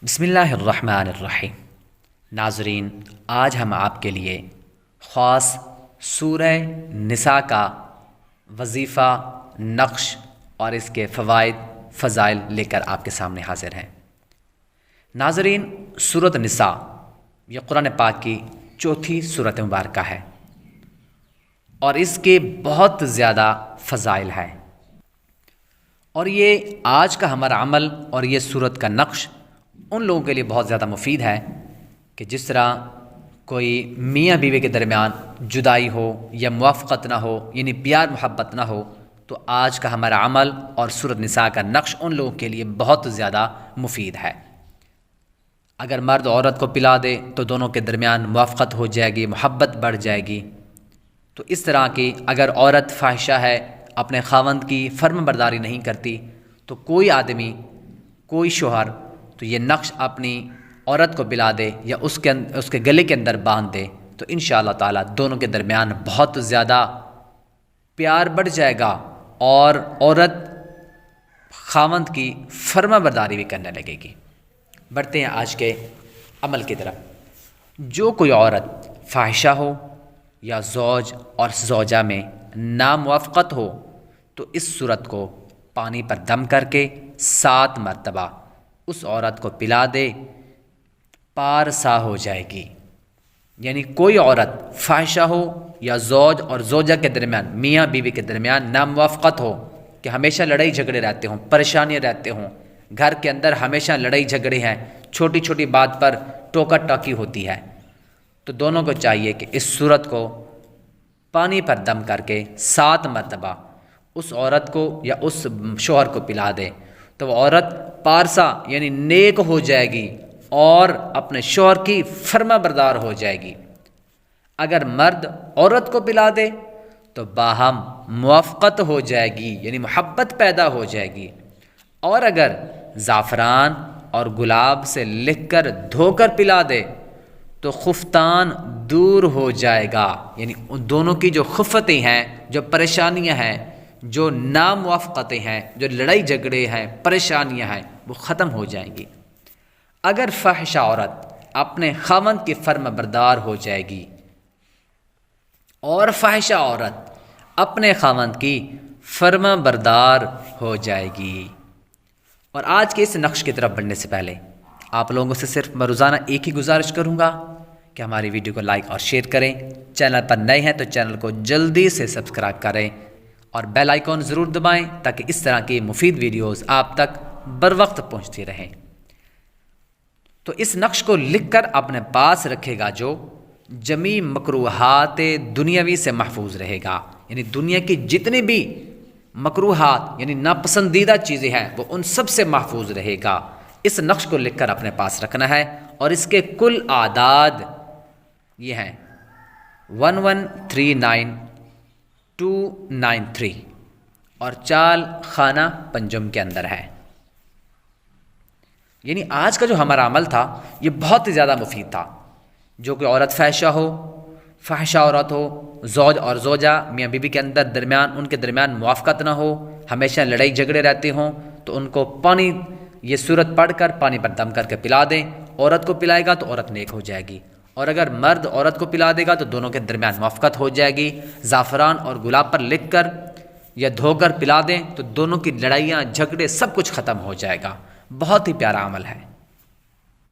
بسم اللہ الرحمن الرحیم۔ ناظرین، آج ہم آپ کے لیے خاص سورہ نساء کا وظیفہ، نقش اور اس کے فوائد فضائل لے کر آپ کے سامنے حاضر ہیں۔ ناظرین، سورۃ نساء یہ قرآن پاک کی چوتھی سورۃ مبارکہ ہے اور اس کے بہت زیادہ فضائل ہیں، اور یہ آج کا ہمارا عمل اور یہ سورت کا نقش ان لوگوں کے لیے بہت زیادہ مفید ہے کہ جس طرح کوئی میاں بیوی کے درمیان جدائی ہو یا موافقت نہ ہو، یعنی پیار محبت نہ ہو، تو آج کا ہمارا عمل اور سورۃ نساء کا نقش ان لوگوں کے لیے بہت زیادہ مفید ہے۔ اگر مرد عورت کو پلا دے تو دونوں کے درمیان موافقت ہو جائے گی، محبت بڑھ جائے گی۔ تو اس طرح کی اگر عورت فاحشہ ہے، اپنے خاوند کی فرم برداری نہیں کرتی، تو کوئی آدمی، کوئی شوہر تو یہ نقش اپنی عورت کو پلا دے یا اس کے گلے کے اندر باندھ دے تو انشاءاللہ تعالی دونوں کے درمیان بہت زیادہ پیار بڑھ جائے گا اور عورت خاوند کی فرما برداری بھی کرنے لگے گی۔ بڑھتے ہیں آج کے عمل کی طرف۔ جو کوئی عورت فاحشہ ہو یا زوج اور زوجہ میں ناموافقت ہو تو اس صورت کو پانی پر دم کر کے 7 مرتبہ اس عورت کو پلا دے، پارسا ہو جائے گی۔ یعنی کوئی عورت فاحشہ ہو یا زوج اور زوجہ کے درمیان، میاں بیوی کے درمیان ناموافقت ہو کہ ہمیشہ لڑائی جھگڑے رہتے ہوں، پریشانیاں رہتے ہوں، گھر کے اندر ہمیشہ لڑائی جھگڑے ہیں، چھوٹی چھوٹی بات پر ٹوکا ٹاکی ہوتی ہے، تو دونوں کو چاہیے کہ اس صورت کو پانی پر دم کر کے 7 مرتبہ اس عورت کو یا اس شوہر کو پلا دے، تو وہ عورت پارسا یعنی نیک ہو جائے گی اور اپنے شوہر کی فرما بردار ہو جائے گی۔ اگر مرد عورت کو پلا دے تو باہم موافقت ہو جائے گی، یعنی محبت پیدا ہو جائے گی، اور اگر زعفران اور گلاب سے لکھ کر دھو کر پلا دے تو خفتان دور ہو جائے گا، یعنی ان دونوں کی جو خفتیں ہیں، جو پریشانیاں ہیں، جو ناموافقتیں ہیں، جو لڑائی جھگڑے ہیں، پریشانیاں ہیں، وہ ختم ہو جائیں گی۔ اگر فاحشہ عورت اپنے خاوند کی فرما بردار ہو جائے گی اور فاحشہ عورت اپنے خاوند کی فرما بردار ہو جائے گی۔ اور آج کے اس نقش کی طرف بڑھنے سے پہلے آپ لوگوں سے صرف میں روزانہ ایک ہی گزارش کروں گا کہ ہماری ویڈیو کو لائک اور شیئر کریں، چینل پر نئے ہیں تو چینل کو جلدی سے سبسکرائب کریں اور بیل آئیکن ضرور دبائیں تاکہ اس طرح کی مفید ویڈیوز آپ تک بر وقت پہنچتی رہیں۔ تو اس نقش کو لکھ کر اپنے پاس رکھے گا جو جمیع مکروہات دنیاوی سے محفوظ رہے گا، یعنی دنیا کی جتنی بھی مکروہات یعنی ناپسندیدہ چیزیں ہیں وہ ان سب سے محفوظ رہے گا۔ اس نقش کو لکھ کر اپنے پاس رکھنا ہے اور اس کے کل اعداد یہ ہیں 1139293 اور چال خانہ پنجم کے اندر ہے۔ یعنی آج کا جو ہمارا عمل تھا یہ بہت زیادہ مفید تھا۔ جو کوئی عورت فاحشہ عورت ہو، زوج اور زوجہ میاں بیوی کے درمیان ان کے درمیان موافقت نہ ہو، ہمیشہ لڑائی جھگڑے رہتے ہوں، تو ان کو پانی یہ سورت پڑھ کر پانی پر دم کر کے پلا دیں۔ عورت کو پلائے گا تو عورت نیک ہو جائے گی، اور اگر مرد عورت کو پلا دے گا تو دونوں کے درمیان موافقت ہو جائے گی۔ زعفران اور گلاب پر لکھ کر یا دھو کر پلا دیں تو دونوں کی لڑائیاں جھگڑے سب کچھ ختم ہو جائے گا۔ بہت ہی پیارا عمل ہے۔